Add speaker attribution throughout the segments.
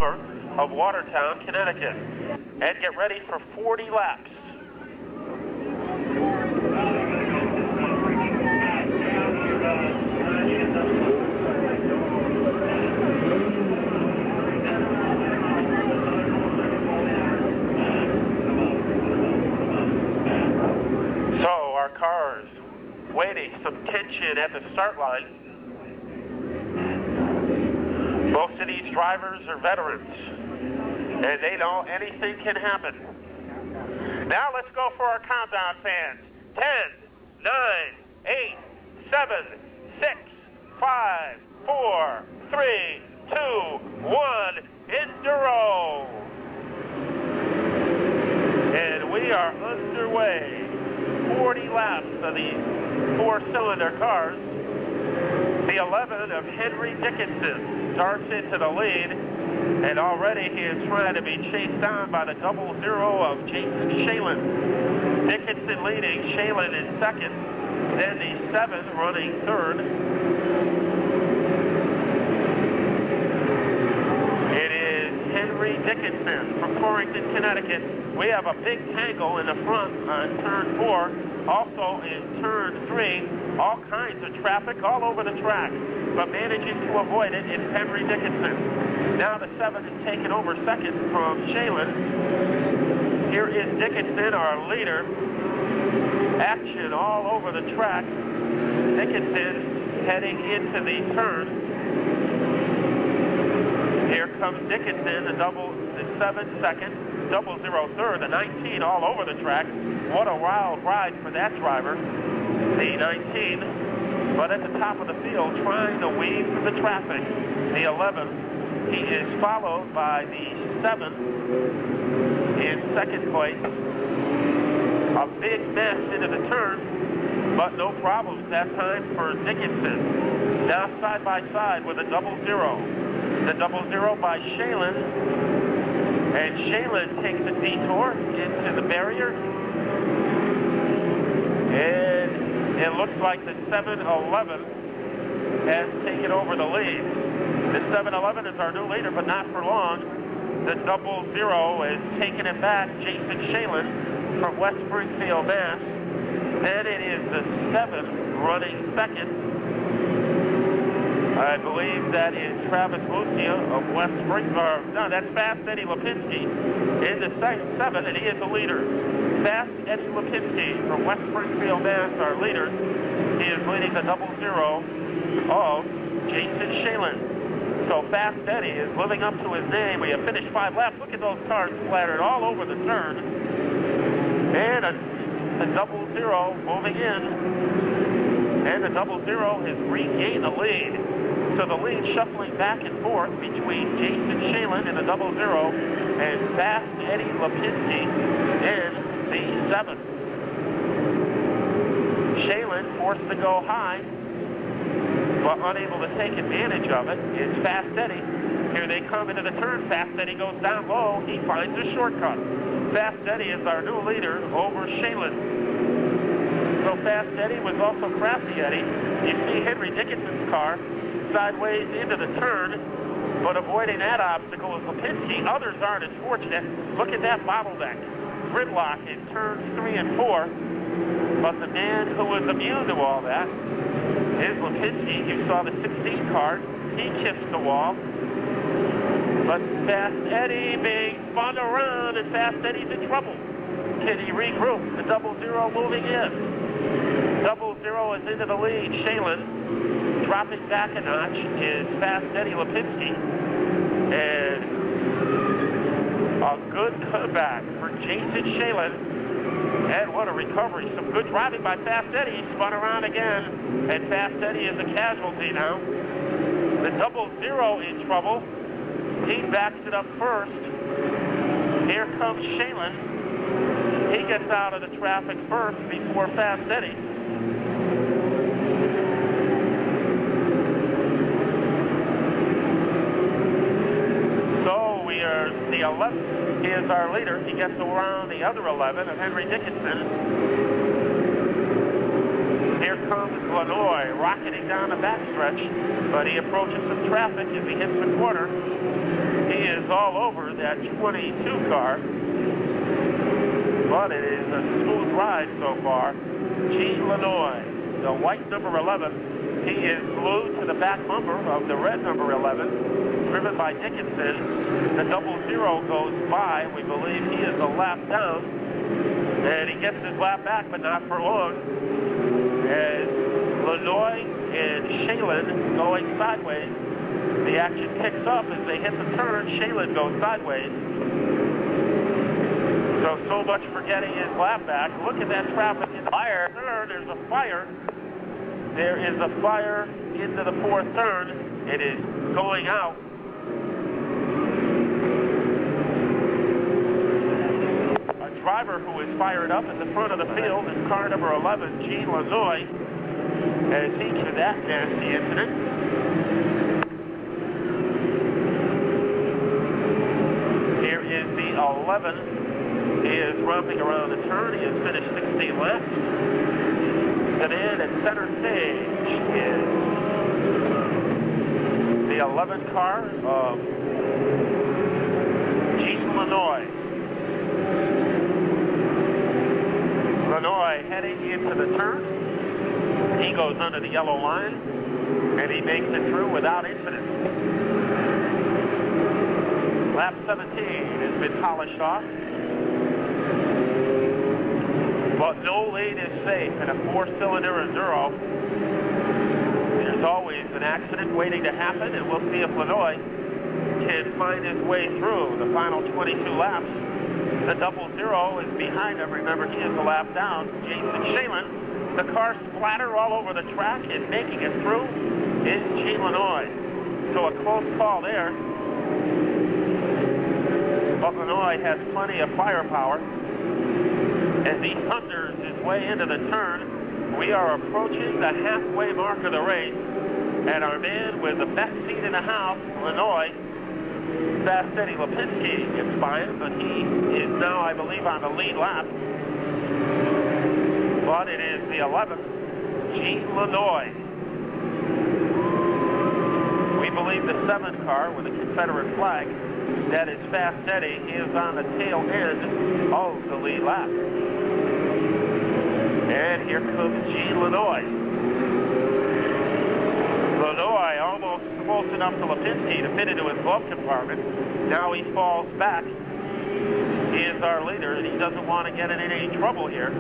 Speaker 1: number of Watertown, Connecticut. And get ready for 40 laps. So our cars waiting, some tension at the start line. Most of these drivers are veterans, and they know anything can happen. Now let's go for our countdown, fans. 10, 9, 8, 7, 6, 5, 4, 3, 2, 1, Enduro. And we are underway. 40 laps of these four-cylinder cars. The 11 of Henry Dickinson darts into the lead, and already he is trying to be chased down by the 00 of Jason Shalin. Dickinson leading, Shalin in second, then the 7 running third. It is Henry Dickinson from Torrington, Connecticut. We have a big tangle in the front on turn 4. Also in turn 3, all kinds of traffic all over the track, but managing to avoid it is Henry Dickinson. Now the 7 is taken over second from Shalin. Here is Dickinson, our leader. Action all over the track. Dickinson heading into the turn. Here comes Dickinson, the 7 second. 00 third, the 19 all over the track. What a wild ride for that driver, the 19. But at the top of the field, trying to weave through the traffic. The 11, he is followed by the 7 in second place. A big mess into the turn, but no problems that time for Dickinson. Now side by side with a 00. The 00 by Shalin. And Shalin takes a detour into the barrier. And it looks like the 7-11 has taken over the lead. The 7-11 is our new leader, but not for long. The 00 is taking it back, Jason Shalin from West Springfield, Mass. Then it is the 7 running second. I believe that is Travis Lucia of West Springfield. No, that's Fast Eddie Lipinski in the 7, and he is the leader. Fast Eddie Lipinski from West Springfield, Mass, our leader. He is leading the 00 of Jason Shalin. So Fast Eddie is living up to his name. We have finished 5 laps. Look at those cars splattered all over the turn. And a 00 moving in. And the 00 has regained the lead. So the lead shuffling back and forth between Jason Shalin in the 00 and Fast Eddie Lipinski in the 7. Shalin forced to go high, but unable to take advantage of it is Fast Eddie. Here they come into the turn. Fast Eddie goes down low. He finds a shortcut. Fast Eddie is our new leader over Shalin. So Fast Eddie was also Crafty Eddie. You see Henry Dickinson's car sideways into the turn, but avoiding that obstacle is Lipinski. Others aren't as fortunate. Look at that bottleneck. Gridlock in turns 3 and 4. But the man who was immune to all that is Lipinski. You saw the 16 car. He kissed the wall. But Fast Eddie being spun around, and Fast Eddie's in trouble. Can he regroup? The 00 moving in. 00 is into the lead. Shalin. Dropping back a notch is Fast Eddie Lipinski. And a good comeback for Jason Shalin. And what a recovery. Some good driving by Fast Eddie. He spun around again. And Fast Eddie is a casualty now. The 00 in trouble. He backs it up first. Here comes Shalin. He gets out of the traffic first before Fast Eddie. The 11 is our leader. He gets around the other 11 of Henry Dickinson. Here comes Lanoy rocketing down the backstretch, but he approaches some traffic as he hits the corner. He is is all over that 22 car, but it is a smooth ride so far. Gene Lanois, the white number 11, he is glued to the back bumper of the red number 11, driven by Dickinson. The 00 goes by. We believe he is a lap down, and he gets his lap back, but not for long, as Lanois and Shalin going sideways. The action picks up as they hit the turn. Shalin goes sideways. So much for getting his lap back. Look at that traffic in the fire. There's a fire. There is a fire into the fourth turn. It is going out. A driver who is fired up at the front of the field is car number 11, Gene Lanois, as he to that nasty incident. Here is the 11. He is romping around the turn. He has finished 16 laps. And in at center stage is the 11 car of Gene Lanois. Lanois heading into the turn. He goes under the yellow line, and he makes it through without incident. Lap 17 has been polished off. But no lead is safe in a four-cylinder Enduro. There's always an accident waiting to happen, and we'll see if Lanois can find his way through the final 22 laps. The 00 is behind him. Remember, he is a lap down. Jason Shalin. The car splatter all over the track, and making it through is Gene Lanois. So a close call there. But Lanois has plenty of firepower as he thunders his way into the turn. We are approaching the halfway mark of the race, and our man with the best seat in the house, Lanois, Fast Eddie Lipinski, gets by him, but he is now, I believe, on the lead lap. But it is the 11th, Gene Lanois. We believe the 7 car with the Confederate flag, that is Fast Eddie. He is on the tail end of the lead lap. And here comes Gene Lanois. Lanois almost close enough to Lipinski to fit into his glove compartment. Now he falls back. He is our leader, and he doesn't want to get in any trouble here,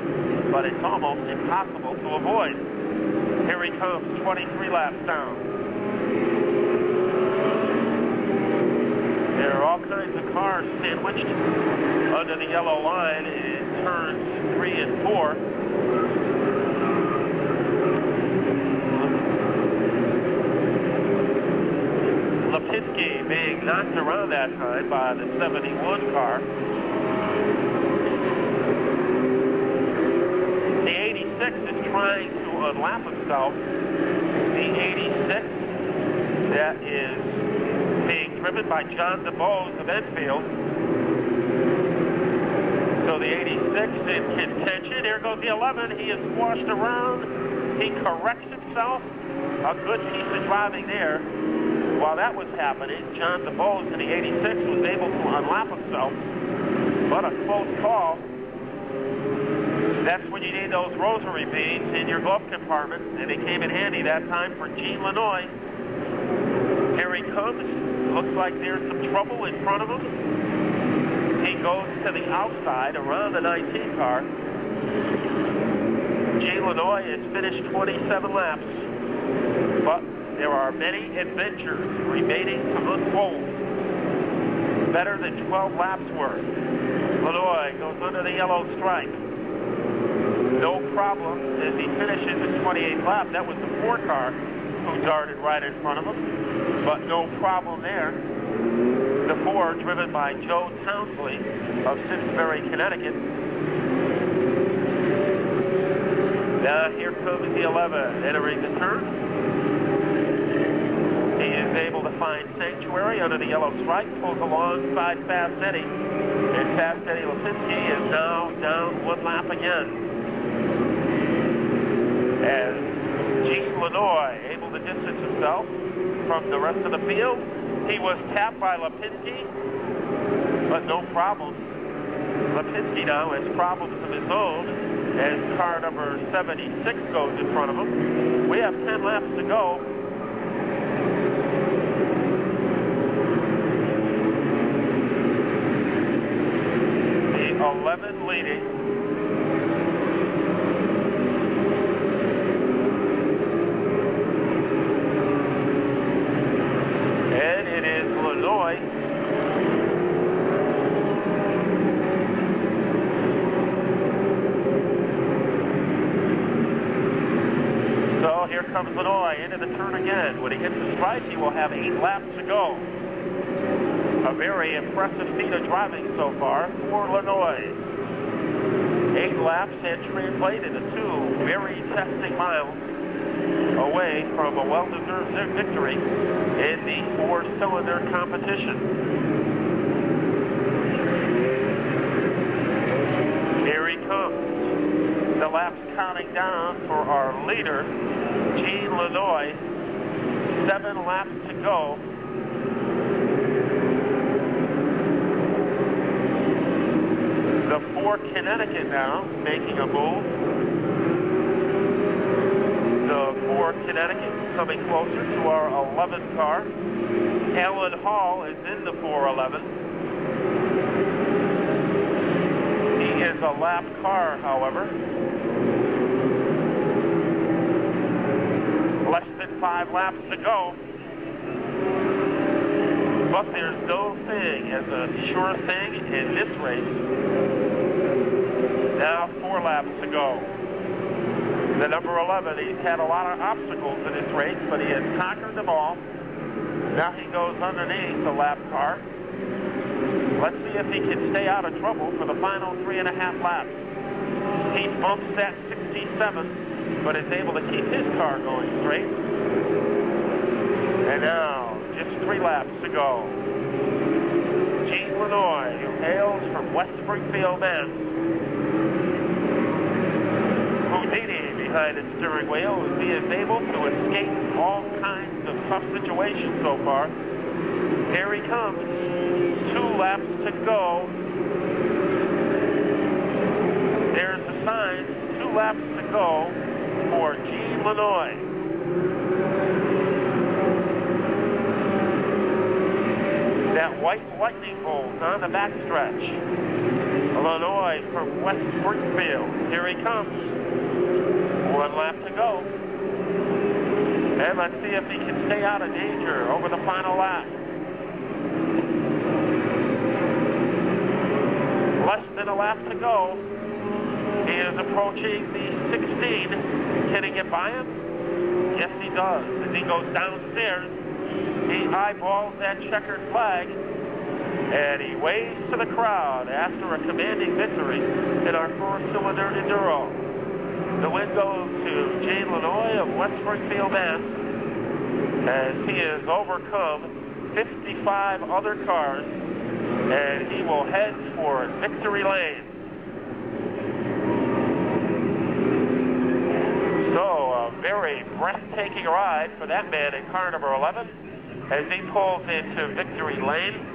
Speaker 1: but it's almost impossible to avoid. Here he comes, 23 laps down. There are all kinds of cars sandwiched under the yellow line in turns 3 and 4. Lipinski being knocked around that time by the 71 car. The 86 is trying to unlap himself. The 86 that is being driven by John DeBose of Enfield. So the 86 in contention. Here goes the 11. He is squashed around. He corrects himself. A good piece of driving there. While that was happening, John DeBose in the 86 was able to unlap himself. But a close call. That's when you need those rosary beads in your glove compartment, and they came in handy that time for Gene Lanois. Here he comes. Looks like there's some trouble in front of him. He goes to the outside around the 19 car. Gene Lanois has finished 27 laps, but there are many adventures remaining to unfold. Better than 12 laps worth. Lanois goes under the yellow stripe. No problem as he finishes his 28th lap. That was the 4 car who darted right in front of him, but no problem there. The 4 driven by Joe Townsley of Simsbury, Connecticut. Now here comes the 11 entering the turn. He is able to find sanctuary under the yellow stripe, pulls alongside Fast Eddie, and Fast Eddie Lipinski is now down 1 lap again. As Gene Lanois able to distance himself from the rest of the field. He was tapped by Lipinski. no problems. Lipinski now has problems of his own as car number 76 goes in front of him. We have 10 laps to go. The 11 leading. And it is Illinois. So here comes Illinois into the turn again. When he hits the stripe, he will have 8 laps to go. A very impressive feat of driving so far for Illinois. 8 laps and translate into 2 very testing miles away from a well-deserved victory in the 4-cylinder competition. Here he comes. The laps counting down for our leader, Gene Lanois. 7 laps to go. The 4 Connecticut now making a move. The 4 Connecticut coming closer to our 11 car. Alan Hall is in the 411. He is a lap car, however. Less than 5 laps to go. But there's no thing as a sure thing in this race. Now 4 laps to go. The number 11, he's had a lot of obstacles in this race, but he has conquered them all. Now he goes underneath the lap car. Let's see if he can stay out of trouble for the final 3.5 laps. He bumps that 67, but is able to keep his car going straight. And now, just 3 laps to go. Gene Lanois, who hails from West Springfield, Mass. Houdini behind the steering wheel, as he is able to escape all kinds of tough situations so far. Here he comes. 2 laps to go. There's the sign. 2 laps to go for Gene Lanois. That white lightning bolt on the backstretch. Illinois from West Springfield. Here he comes. 1 lap to go. And let's see if he can stay out of danger over the final lap. Less than a lap to go. He is approaching the 16. Can he get by him? Yes, he does. As he goes downstairs, he eyeballs that checkered flag, and he waves to the crowd after a commanding victory in our 4-cylinder Enduro. The win goes to Gene Lanois of West Springfield, Mass, as he has overcome 55 other cars, and he will head for victory lane. So a very breathtaking ride for that man in car number 11 as he pulls into victory lane.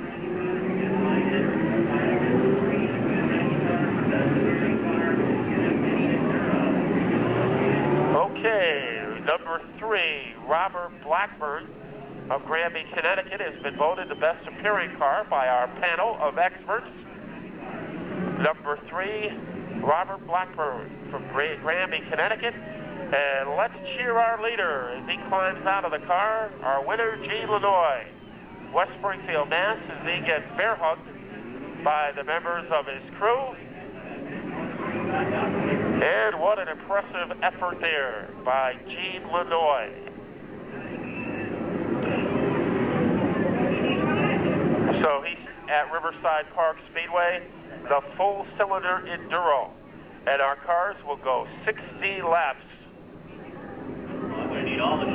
Speaker 1: Okay, number 3, Robert Blackburn of Granby, Connecticut, has been voted the best appearing car by our panel of experts. Number 3, Robert Blackburn from Granby, Connecticut. And let's cheer our leader as he climbs out of the car, our winner, Gene Lanois, West Springfield, Mass, as he gets bear hugged by the members of his crew. And what an impressive effort there by Gene Lanois. So he's at Riverside Speedway, the full-cylinder Enduro. And our cars will go 60 laps. We need all the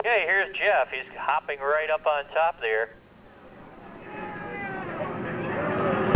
Speaker 2: Okay, here's Jeff. He's hopping right up on top there.